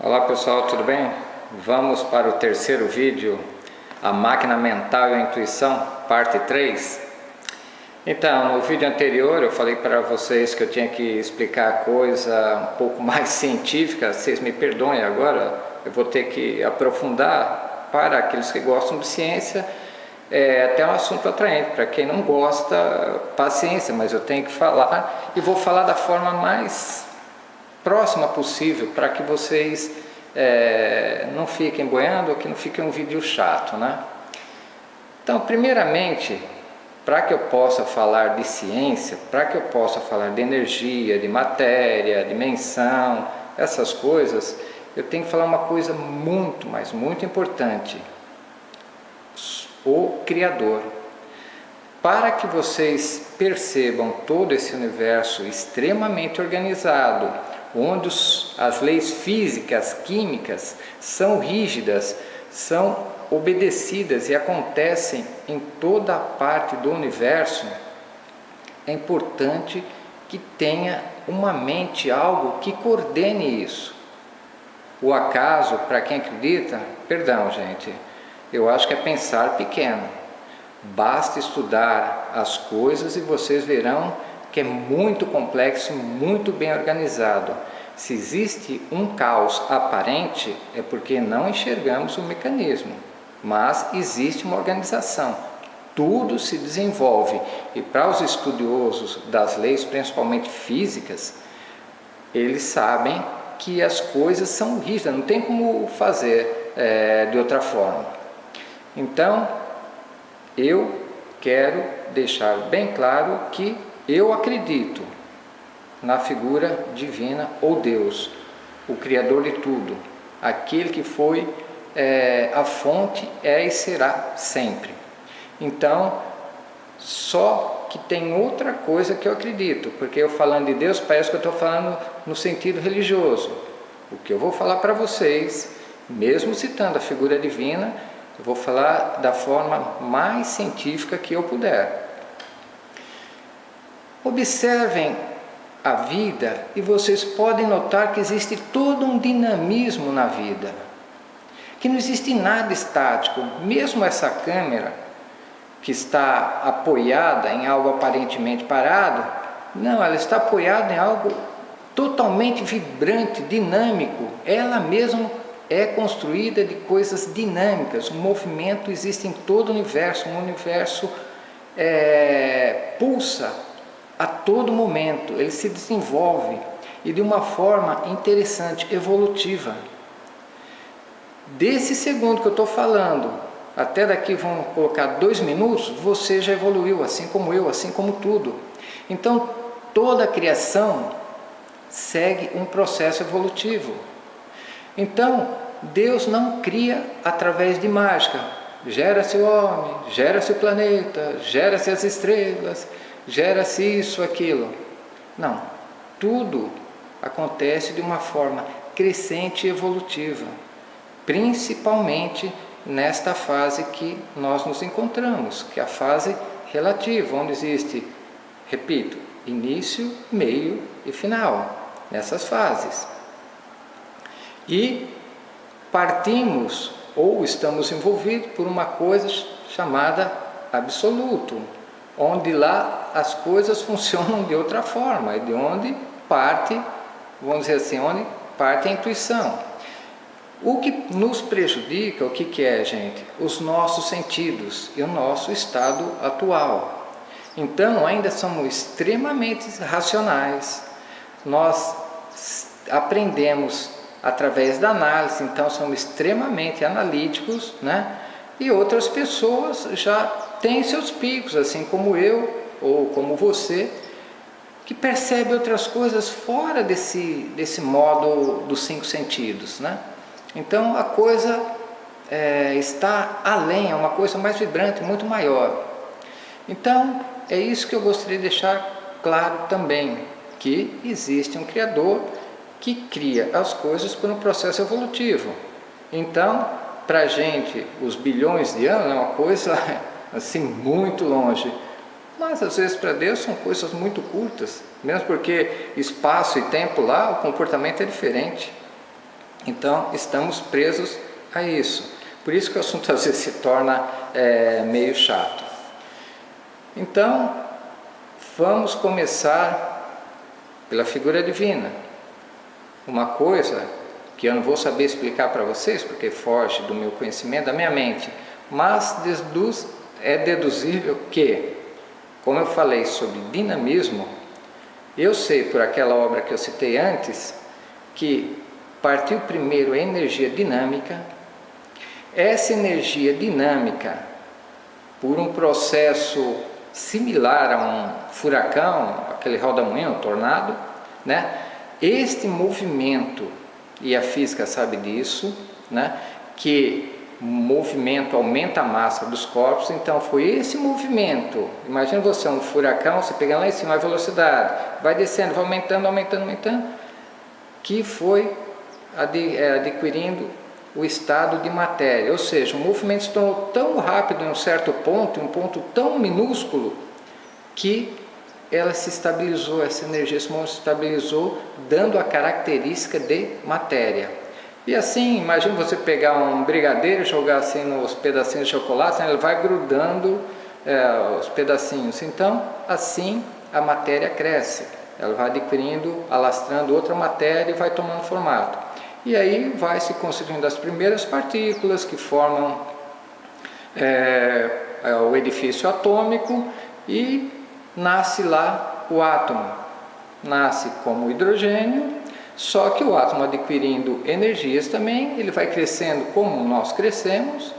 Olá pessoal, tudo bem? Vamos para o terceiro vídeo, a máquina mental e a intuição, parte 3. Então, no vídeo anterior eu falei para vocês que eu tinha que explicar a coisa um pouco mais científica. Vocês me perdoem agora, eu vou ter que aprofundar para aqueles que gostam de ciência. É até um assunto atraente, para quem não gosta, paciência, mas eu tenho que falar e vou falar da forma mais próxima possível, para que vocês não fiquem boiando, ou que não fique um vídeo chato, né? Então, primeiramente, para que eu possa falar de ciência, para que eu possa falar de energia, de matéria, dimensão, essas coisas, eu tenho que falar uma coisa muito, mas muito importante: o Criador. Para que vocês percebam todo esse universo extremamente organizado, onde as leis físicas, químicas são rígidas, são obedecidas e acontecem em toda a parte do universo, é importante que tenha uma mente, algo que coordene isso. O acaso, para quem acredita, perdão gente, eu acho que é pensar pequeno. Basta estudar as coisas e vocês verão que é muito complexo, muito bem organizado. Se existe um caos aparente, é porque não enxergamos o mecanismo, mas existe uma organização. Tudo se desenvolve, e para os estudiosos das leis, principalmente físicas, eles sabem que as coisas são rígidas, não tem como fazer de outra forma. Então, eu quero deixar bem claro que eu acredito na figura divina ou Deus, o Criador de tudo, aquele que foi a fonte, é e será sempre. Então, só que tem outra coisa que eu acredito, porque eu falando de Deus parece que eu estou falando no sentido religioso. O que eu vou falar para vocês, mesmo citando a figura divina, eu vou falar da forma mais científica que eu puder. Observem a vida e vocês podem notar que existe todo um dinamismo na vida, que não existe nada estático. Mesmo essa câmera que está apoiada em algo aparentemente parado, não, ela está apoiada em algo totalmente vibrante, dinâmico. Ela mesma é construída de coisas dinâmicas. O movimento existe em todo o universo. O universo pulsa a todo momento, ele se desenvolve, e de uma forma interessante, evolutiva. Desse segundo que eu estou falando, até daqui vamos colocar 2 minutos, você já evoluiu, assim como eu, assim como tudo. Então, toda a criação segue um processo evolutivo. Então, Deus não cria através de mágica. Gera-se o homem, gera-se o planeta, gera-se as estrelas, gera-se isso, aquilo. Não, tudo acontece de uma forma crescente e evolutiva, principalmente nesta fase que nós nos encontramos, que é a fase relativa, onde existe, repito, início, meio e final, nessas fases. E partimos ou estamos envolvidos por uma coisa chamada absoluto, onde lá as coisas funcionam de outra forma, e de onde parte, vamos dizer assim, onde parte a intuição. O que nos prejudica, o que é, gente? Os nossos sentidos e o nosso estado atual. Então, ainda somos extremamente racionais, nós aprendemos através da análise, então somos extremamente analíticos, né? E outras pessoas já têm seus picos, assim como eu, ou como você, que percebe outras coisas fora desse modo dos 5 sentidos, né? Então a coisa está além, é uma coisa mais vibrante, muito maior. Então é isso que eu gostaria de deixar claro também, que existe um Criador que cria as coisas por um processo evolutivo. Então, para a gente, os bilhões de anos é uma coisa assim muito longe, mas às vezes para Deus são coisas muito curtas, mesmo porque espaço e tempo lá, o comportamento é diferente. Então estamos presos a isso. Por isso que o assunto às vezes se torna meio chato. Então vamos começar pela figura divina. Uma coisa que eu não vou saber explicar para vocês, porque foge do meu conhecimento, da minha mente, mas é deduzível que, como eu falei sobre dinamismo, eu sei por aquela obra que eu citei antes, que partiu primeiro a energia dinâmica. Essa energia dinâmica, por um processo similar a um furacão, aquele roda-moinho, um tornado, né? Este movimento, e a física sabe disso, né? Que o movimento aumenta a massa dos corpos, então foi esse movimento. Imagina você, um furacão, você pega lá em cima a velocidade, vai descendo, vai aumentando, aumentando, aumentando, que foi adquirindo o estado de matéria, ou seja, o movimento se tornou tão rápido em um certo ponto, em um ponto tão minúsculo, que ela se estabilizou, essa energia se estabilizou, dando a característica de matéria. E assim, imagina você pegar um brigadeiro e jogar assim nos pedacinhos de chocolate, ele vai grudando os pedacinhos. Então, assim a matéria cresce, ela vai adquirindo, alastrando outra matéria e vai tomando formato. E aí vai se constituindo as primeiras partículas que formam o edifício atômico e nasce lá o átomo. Nasce como hidrogênio, só que o átomo adquirindo energias também, ele vai crescendo como nós crescemos,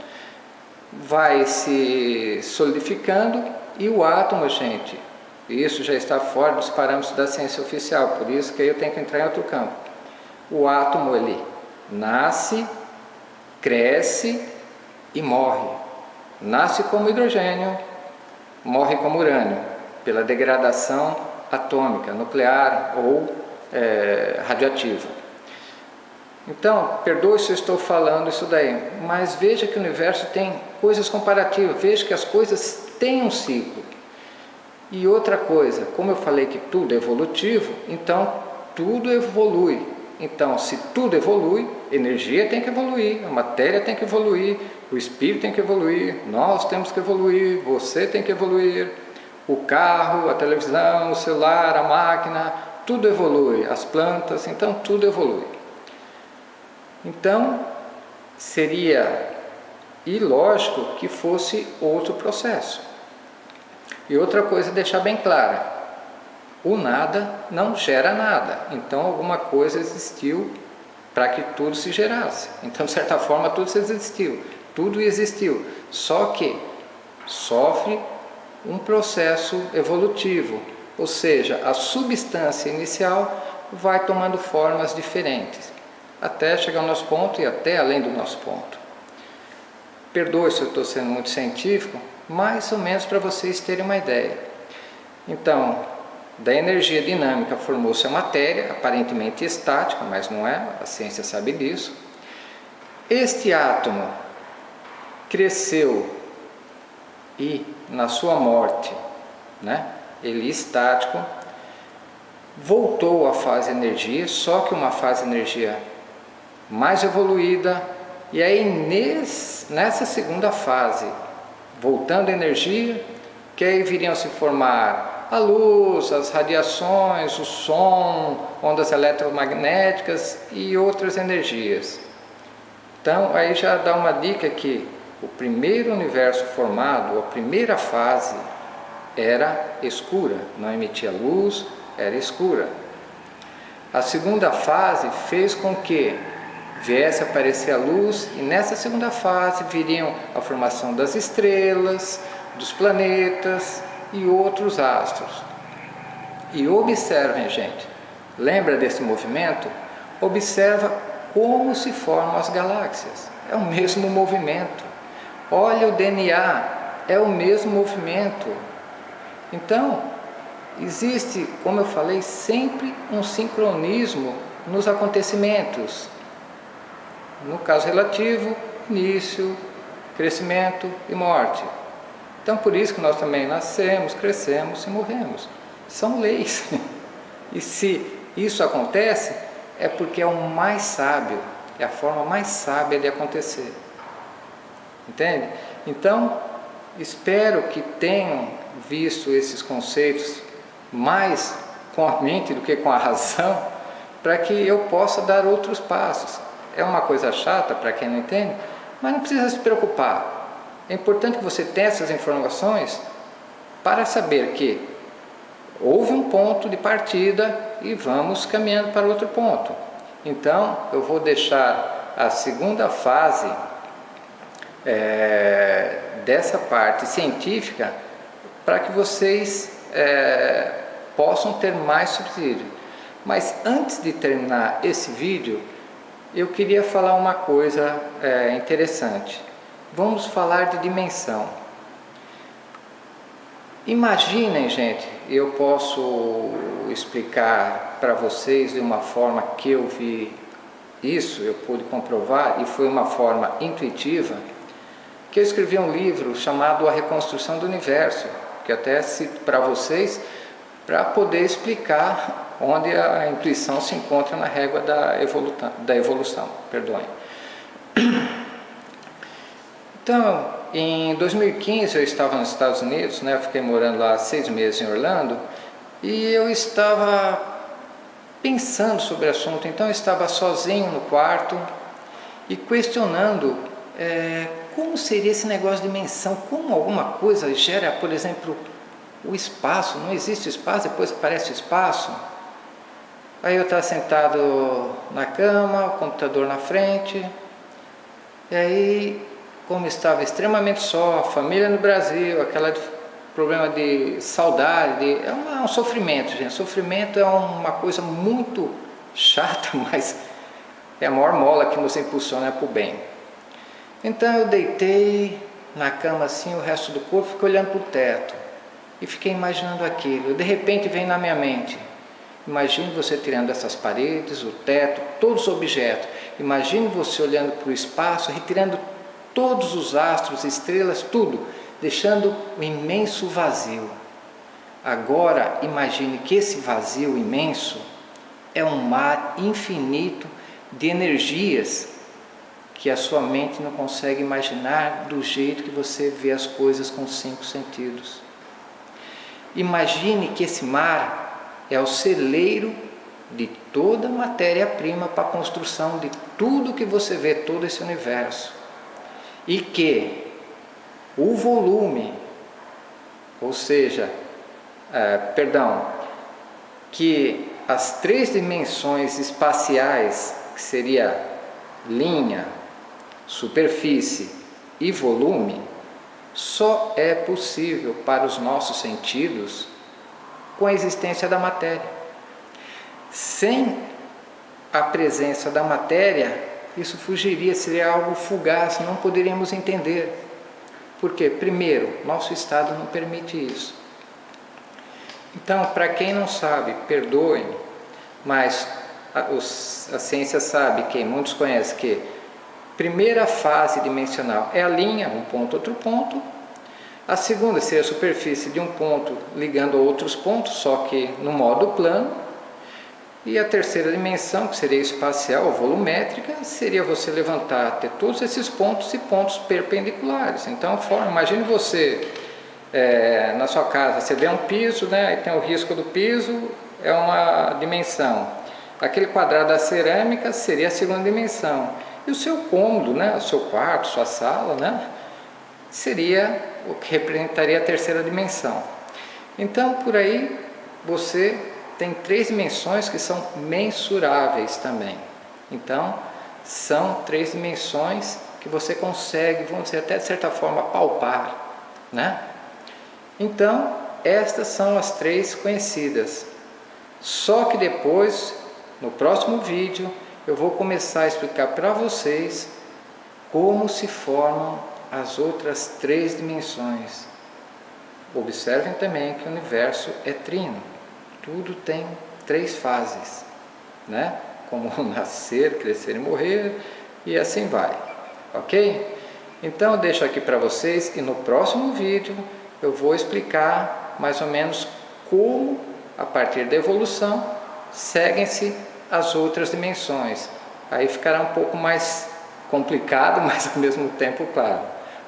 vai se solidificando e o átomo, gente, isso já está fora dos parâmetros da ciência oficial, por isso que aí eu tenho que entrar em outro campo. O átomo, ele nasce, cresce e morre. Nasce como hidrogênio, morre como urânio, pela degradação atômica, nuclear ou radioativa. Então, perdoe se eu estou falando isso daí, mas veja que o universo tem coisas comparativas, veja que as coisas têm um ciclo. E outra coisa, como eu falei que tudo é evolutivo, então tudo evolui. Então, se tudo evolui, energia tem que evoluir, a matéria tem que evoluir, o espírito tem que evoluir, nós temos que evoluir, você tem que evoluir, o carro, a televisão, o celular, a máquina, tudo evolui, as plantas, então tudo evolui. Então, seria ilógico que fosse outro processo. E outra coisa deixar bem clara, o nada não gera nada, então alguma coisa existiu para que tudo se gerasse. Então, de certa forma, tudo existiu, só que sofre um processo evolutivo, ou seja, a substância inicial vai tomando formas diferentes, até chegar ao nosso ponto e até além do nosso ponto. Perdoe se eu estou sendo muito científico, mais ou menos para vocês terem uma ideia. Então, da energia dinâmica formou-se a matéria, aparentemente estática, mas não é, a ciência sabe disso. Este átomo cresceu e, na sua morte, ele estático, voltou à fase energia, só que uma fase energia mais evoluída, e aí nessa segunda fase, voltando à energia, que aí viriam se formar a luz, as radiações, o som, ondas eletromagnéticas e outras energias. Então aí já dá uma dica que o primeiro universo formado, a primeira fase, era escura, não emitia luz, era escura. A segunda fase fez com que viesse a aparecer a luz, e nessa segunda fase viriam a formação das estrelas, dos planetas e outros astros. E observem, gente, lembra desse movimento? Observa como se formam as galáxias, é o mesmo movimento. Olha o DNA, é o mesmo movimento. Então, existe, como eu falei, sempre um sincronismo nos acontecimentos. No caso relativo, início, crescimento e morte. Então, por isso que nós também nascemos, crescemos e morremos. São leis. E se isso acontece, é porque é o mais sábio, é a forma mais sábia de acontecer. Entende? Então, espero que tenham visto esses conceitos mais com a mente do que com a razão, para que eu possa dar outros passos. É uma coisa chata para quem não entende, mas não precisa se preocupar. É importante que você tenha essas informações para saber que houve um ponto de partida e vamos caminhando para outro ponto. Então, eu vou deixar a segunda fase dessa parte científica para que vocês possam ter mais subsídio. Mas antes de terminar esse vídeo, eu queria falar uma coisa interessante. Vamos falar de dimensão. Imaginem, gente, eu posso explicar para vocês de uma forma que eu vi isso, eu pude comprovar, e foi uma forma intuitiva, que eu escrevi um livro chamado A Reconstrução do Universo, que até cito para vocês, para poder explicar onde a intuição se encontra na régua da evolução. Perdoem. Então, em 2015 eu estava nos Estados Unidos, né? Eu fiquei morando lá 6 meses em Orlando, e eu estava pensando sobre o assunto. Então eu estava sozinho no quarto e questionando como seria esse negócio de dimensão, como alguma coisa gera, por exemplo, o espaço. Não existe espaço, depois aparece espaço. Aí eu estava sentado na cama, o computador na frente, e aí, como estava extremamente só, a família no Brasil, aquele problema de saudade, é um sofrimento, gente. Sofrimento é uma coisa muito chata, mas é a maior mola que nos impulsiona para o bem. Então eu deitei na cama assim, o resto do corpo, fiquei olhando para o teto e fiquei imaginando aquilo. De repente vem na minha mente: imagine você tirando essas paredes, o teto, todos os objetos. Imagine você olhando para o espaço, retirando todos os astros, estrelas, tudo, deixando o imenso vazio. Agora imagine que esse vazio imenso é um mar infinito de energias que a sua mente não consegue imaginar do jeito que você vê as coisas com os 5 sentidos. Imagine que esse mar é o celeiro de toda a matéria-prima para a construção de tudo que você vê, todo esse universo. E que o volume, ou seja, que as 3 dimensões espaciais, que seria linha, superfície e volume, só é possível para os nossos sentidos com a existência da matéria. Sem a presença da matéria, isso fugiria, seria algo fugaz, não poderíamos entender. Porque, primeiro, nosso estado não permite isso. Então, para quem não sabe, perdoe-me, mas a ciência sabe, que muitos conhecem, que primeira fase dimensional é a linha, um ponto, outro ponto. A segunda seria a superfície de um ponto ligando a outros pontos, só que no modo plano. E a terceira dimensão, que seria espacial ou volumétrica, seria você levantar, ter todos esses pontos e pontos perpendiculares. Então, imagine você na sua casa, você vê um piso, né? Aí tem o risco do piso, é uma dimensão. Aquele quadrado da cerâmica seria a segunda dimensão. E o seu cômodo, né? O seu quarto, sua sala, né? Seria o que representaria a terceira dimensão. Então, por aí, você tem 3 dimensões que são mensuráveis também. Então, são 3 dimensões que você consegue, vamos dizer, até de certa forma, palpar, né? Então, estas são as 3 conhecidas. Só que depois, no próximo vídeo, eu vou começar a explicar para vocês como se formam as outras 3 dimensões. Observem também que o universo é trino. Tudo tem 3 fases, né? Como nascer, crescer e morrer, e assim vai, ok? Então eu deixo aqui para vocês, e no próximo vídeo eu vou explicar mais ou menos como, a partir da evolução, seguem-se as outras dimensões. aí ficará um pouco mais complicado, mas ao mesmo tempo claro.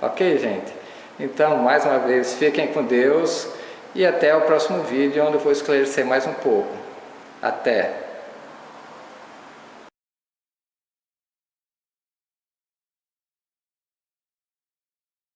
Ok, gente? Então, mais uma vez, fiquem com Deus e até o próximo vídeo, onde eu vou esclarecer mais um pouco. Até!